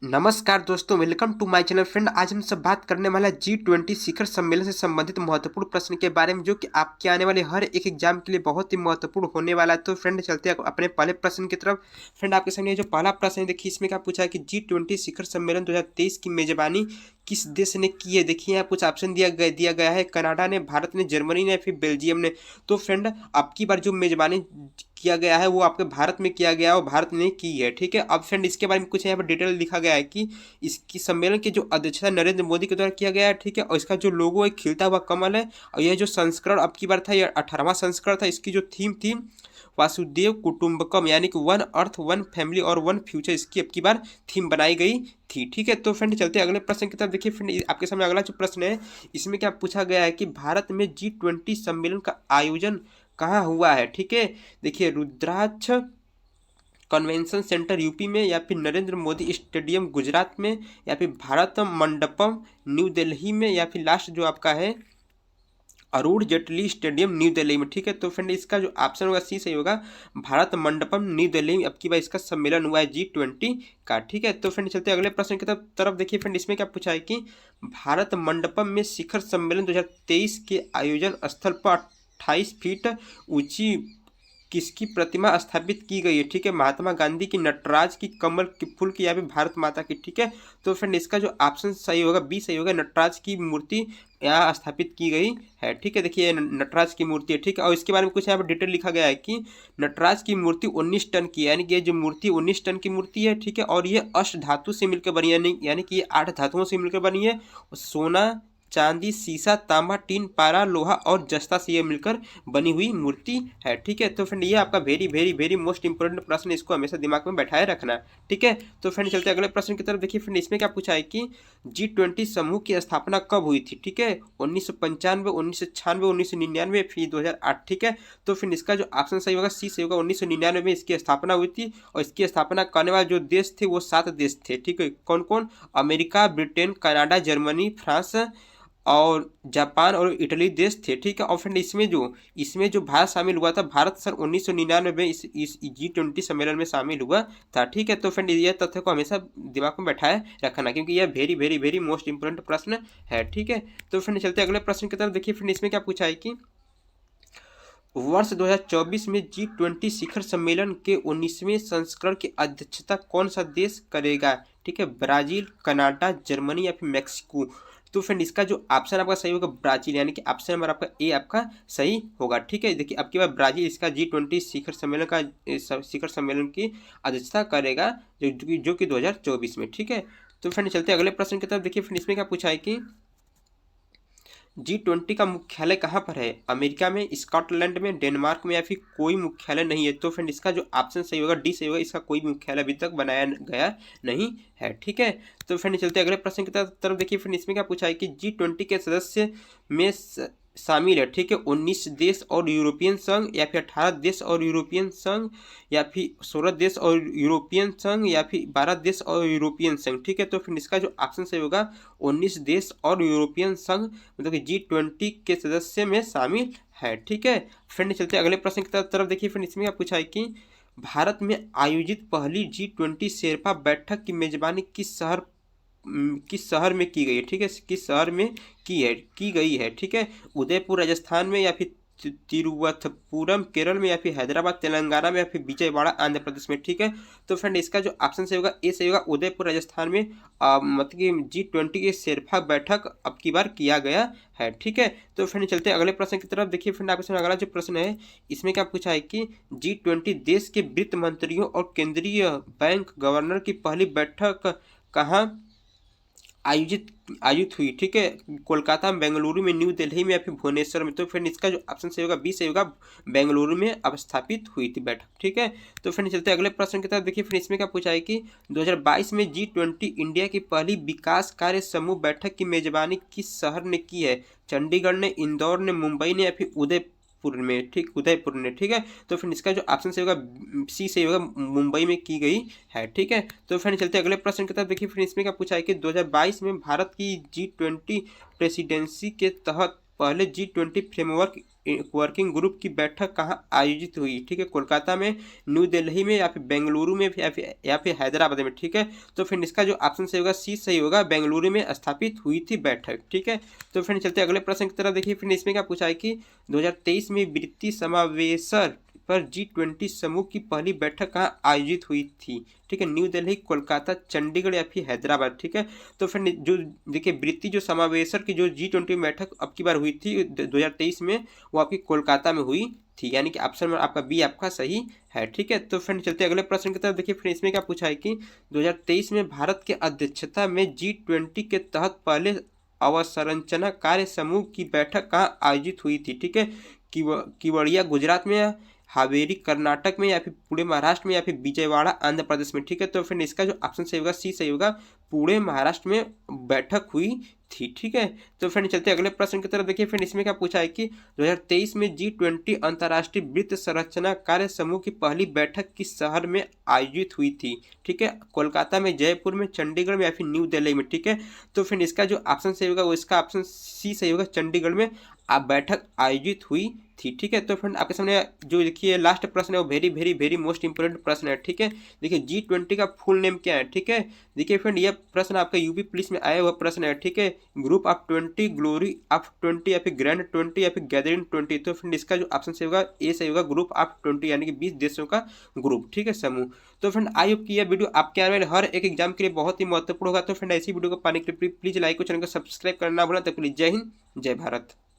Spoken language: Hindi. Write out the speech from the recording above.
नमस्कार दोस्तों, welcome to my channel. Friend, आज हम सब बात करने वाला है G20 शिखर सम्मेलन से संबंधित महत्वपूर्ण प्रश्न के बारे में, जो कि आपके आने वाले हर एक एग्जाम के लिए बहुत ही महत्वपूर्ण होने वाला है। तो फ्रेंड, चलते हैं अपने पहले प्रश्न की तरफ। फ्रेंड, आपके सामने जो पहला प्रश्न है, देखिए इसमें क्या पूछा है कि G20 शिखर सम्मेलन 2023 की मेजबानी किस देश ने की है। देखिए यहाँ कुछ ऑप्शन दिया गया है। कनाडा ने, भारत ने, जर्मनी ने, फिर बेल्जियम ने। तो फ्रेंड, अब की बार जो मेजबानी किया गया है वो आपके भारत में किया गया है और भारत ने की है। ठीक है, अब फ्रेंड इसके बारे में कुछ यहाँ पर डिटेल लिखा गया है कि इसकी सम्मेलन की जो अध्यक्षता नरेंद्र मोदी के द्वारा किया गया है। ठीक है, और इसका जो लोगो है खिलता हुआ कमल है। और यह जो संस्करण अब की बार था, यह 18वां संस्करण था। इसकी जो थीम थी वासुदेव कुटुंबकम, यानी कि वन अर्थ, वन फैमिली और वन फ्यूचर, इसकी अब की बार थीम बनाई गई थी। ठीक है, तो फ्रेंड चलते हैं अगले प्रश्न की तरफ। देखिए फ्रेंड, आपके सामने अगला जो प्रश्न है, इसमें क्या पूछा गया है कि भारत में G20 सम्मेलन का आयोजन कहाँ हुआ है। ठीक है, देखिए रुद्राक्ष कन्वेंशन सेंटर यूपी में, या फिर नरेंद्र मोदी स्टेडियम गुजरात में, या फिर भारत मंडपम न्यू दिल्ली में, या फिर लास्ट जो आपका है अरुण जेटली स्टेडियम न्यू दिल्ली में। ठीक है, तो फ्रेंड इसका जो ऑप्शन होगा सी सही होगा, भारत मंडपम न्यू दिल्ली में अब की बार इसका सम्मेलन हुआ है G20 का। ठीक है, तो फ्रेंड चलते हैं अगले प्रश्न की तरफ। देखिए फ्रेंड, इसमें क्या पूछा है कि भारत मंडपम में शिखर सम्मेलन 2023 के आयोजन स्थल पर 28 फीट ऊंची किसकी प्रतिमा स्थापित की गई है। ठीक है, महात्मा गांधी की, नटराज की, कमल की फूल की, या फिर भारत माता की। ठीक है, तो फ्रेंड इसका जो ऑप्शन सही होगा बी सही होगा, नटराज की मूर्ति यहाँ स्थापित की गई है। ठीक है, देखिए नटराज की मूर्ति है। ठीक है, और इसके बारे में कुछ यहाँ पर डिटेल लिखा गया है कि नटराज की मूर्ति 19 टन की है, यानी कि ये जो मूर्ति 19 टन की मूर्ति है। ठीक है, और ये अष्ट धातु से मिलकर बनी है, यानी कि ये 8 धातुओं से मिलकर बनी है। सोना, चांदी, सीसा, तांबा, टीन, पारा, लोहा और जस्ता से ये मिलकर बनी हुई मूर्ति है। ठीक है, तो फ्रेंड ये आपका very very very most important प्रश्न, इसको हमेशा दिमाग में बैठाए रखना। ठीक है, तो फ्रेंड चलते अगले प्रश्न की तरफ। देखिए फ्रेंड, इसमें क्या पूछा है कि G20 समूह की स्थापना कब हुई थी। ठीक है, 1995, 1996, 1999, फिर 2008। ठीक है, तो फिर इसका जो ऑप्शन सही होगा सी सही होगा, 1999 में इसकी स्थापना हुई थी। और इसकी स्थापना करने वाले जो देश थे वो 7 देश थे। ठीक है, कौन कौन? America, Britain, Canada, Germany, France और जापान और इटली देश थे। ठीक है, और फ्रेंड इसमें जो भारत शामिल हुआ था, भारत सन 1999 में इस G20 सम्मेलन में शामिल हुआ था। ठीक है, तो फ्रेंड ये तथ्य को हमेशा दिमाग में बैठाए रखना, क्योंकि यह very very very most important प्रश्न है। ठीक है, तो फ्रेंड चलते अगले प्रश्न की तरफ। देखिए फ्रेंड, इसमें क्या पूछा है कि वर्ष 2024 में G20 शिखर सम्मेलन के 19वें संस्करण की अध्यक्षता कौन सा देश करेगा। ठीक है, ब्राजील, कनाडा, जर्मनी या फिर मैक्सिको। तो फ्रेंड इसका जो ऑप्शन आपका सही होगा ब्राजील, यानी कि ऑप्शन नंबर आपका ए आपका सही होगा। ठीक है, देखिए अब की बार ब्राजील इसका G20 शिखर सम्मेलन की अध्यक्षता करेगा, जो कि 2024 में। ठीक है, तो फ्रेंड चलते अगले प्रश्न की तरफ। देखिए फ्रेंड, इसमें क्या पूछा है कि G20 का मुख्यालय कहाँ पर है। अमेरिका में, स्कॉटलैंड में, डेनमार्क में, या फिर कोई मुख्यालय नहीं है। तो फ्रेंड इसका जो ऑप्शन सही होगा डी सही होगा, इसका कोई मुख्यालय अभी तक बनाया गया नहीं है। ठीक है, तो फ्रेंड चलते अगले प्रश्न की तरफ। देखिए फ्रेंड, इसमें क्या पूछा है कि G20 के सदस्य में शामिल है। ठीक है, 19 देश और यूरोपियन संघ, या फिर 18 देश और यूरोपियन संघ, या फिर 16 देश और यूरोपियन संघ, या फिर 12 देश और यूरोपियन संघ। ठीक है, तो फिर इसका जो ऑप्शन सही होगा 19 देश और यूरोपियन संघ, मतलब कि G20 के सदस्य में शामिल है। ठीक है, फ्रेंड चलते अगले प्रश्न की तरफ। देखिए फ्रेंड, इसमें क्या पूछा है कि भारत में आयोजित पहली G20 शेरपा बैठक की मेजबानी किस शहर में की गई है। ठीक है, किस शहर में की गई है। ठीक है, उदयपुर राजस्थान में, या फिर तिरुवनंतपुरम केरल में, या फिर हैदराबाद तेलंगाना में, या फिर विजयवाड़ा आंध्र प्रदेश में। ठीक है, तो फ्रेंड इसका जो ऑप्शन सही होगा ए सही होगा, उदयपुर राजस्थान में मतलब कि G20 की शेरपा बैठक अब की बार किया गया है। ठीक है, तो फ्रेंड चलते हैं अगले प्रश्न की तरफ। देखिए फ्रेंड, आपके सामने अगला जो प्रश्न है, इसमें क्या पूछा है कि G20 देश के वित्त मंत्रियों और केंद्रीय बैंक गवर्नर की पहली बैठक कहाँ आयोजित हुई। ठीक है, कोलकाता में, बेंगलुरु में, न्यू दिल्ली में, या फिर भुवनेश्वर में। तो फ्रेंड इसका जो ऑप्शन सही होगा बी सही होगा, बेंगलुरु में स्थापित हुई थी बैठक। ठीक है, तो फ्रेंड चलते अगले प्रश्न की तरफ। देखिए फ्रेंड, इसमें क्या पूछा है कि 2022 में G20 इंडिया की पहली विकास कार्य समूह बैठक की मेजबानी किस शहर ने की है। चंडीगढ़ ने, इंदौर ने, मुंबई ने, या फिर उदयपुर ने। ठीक है, तो फिर इसका जो ऑप्शन सही होगा सी सही होगा, मुंबई में की गई है। ठीक है, तो फिर चलते अगले प्रश्न की तरफ। देखिए फिर इसमें क्या पूछा है कि 2022 में भारत की G20 प्रेसिडेंसी के तहत पहले G20 फ्रेमवर्क वर्किंग ग्रुप की बैठक कहाँ आयोजित हुई? ठीक है, कोलकाता में, न्यू दिल्ली में, या फिर बेंगलुरु में, या फिर हैदराबाद में। ठीक है, तो फ्रेंड इसका जो ऑप्शन सही होगा सी सही होगा, बेंगलुरु में स्थापित हुई थी बैठक। ठीक है, तो फ्रेंड चलते अगले प्रश्न की तरफ। देखिए फ्रेंड इसमें क्या पूछा है कि 2023 में वित्तीय समावेशन पर G20 समूह की पहली बैठक कहाँ आयोजित हुई थी? ठीक है, न्यू दिल्ली, कोलकाता, चंडीगढ़ या फिर हैदराबाद। ठीक है, तो फ्रेंड जो देखिए वित्तीय जो समावेशन की जो G20 बैठक अब की बार हुई थी 2023 में, वो आपकी कोलकाता में हुई थी, यानी कि ऑप्शन में आपका बी आपका सही है। ठीक है, तो फ्रेंड चलते अगले प्रश्न की तरफ। देखिए फ्रेंड इसमें क्या पूछा है कि 2023 में भारत के अध्यक्षता में G20 के तहत पहले अवसंरचना कार्य समूह की बैठक कहाँ आयोजित हुई थी? ठीक है, केवड़िया गुजरात में, हावेरी कर्नाटक में, या फिर पुणे महाराष्ट्र में, या फिर विजयवाड़ा आंध्र प्रदेश में। ठीक है, तो फिर इसका जो ऑप्शन सही होगा सी सही होगा, पुणे महाराष्ट्र में बैठक हुई थी। ठीक है, तो फ्रेंड चलते अगले प्रश्न की तरफ। देखिए फ्रेंड इसमें क्या पूछा है कि 2023 में G20 अंतर्राष्ट्रीय वित्त संरचना कार्य समूह की पहली बैठक किस शहर में आयोजित हुई थी? ठीक है, कोलकाता में, जयपुर में, चंडीगढ़ में, या फिर न्यू दिल्ली में। ठीक है, तो फ्रेंड इसका जो ऑप्शन सही होगा वो इसका ऑप्शन सी सही होगा, चंडीगढ़ में आप बैठक आयोजित हुई थी। ठीक है, तो फ्रेंड आपके सामने जो देखिए लास्ट प्रश्न है वो very very very most important प्रश्न है। ठीक है, देखिए G20 का फुल नेम क्या है? ठीक है, देखिए फ्रेंड यह प्रश्न आपका यूपी पुलिस में आया हुआ प्रश्न है। ठीक है, ग्रुप ऑफ 20, ग्लोरी ऑफ 20, या फिर ग्रैंड 20, या फिर गैदरिंग 20। तो फ्रेंड इसका जो ऑप्शन सही होगा ए सही होगा, ग्रुप ऑफ 20, यानी कि 20 देशों का ग्रुप। ठीक है, समूह। तो फ्रेंड आई होप कि यह वीडियो आपके आने वाले हर एक एग्जाम के लिए बहुत ही महत्वपूर्ण होगा। तो फ्रेंड ऐसी वीडियो को पाने के लिए प्लीज लाइक और चैनल को सब्सक्राइब करना भूलना। तक जय हिंद, जय भारत।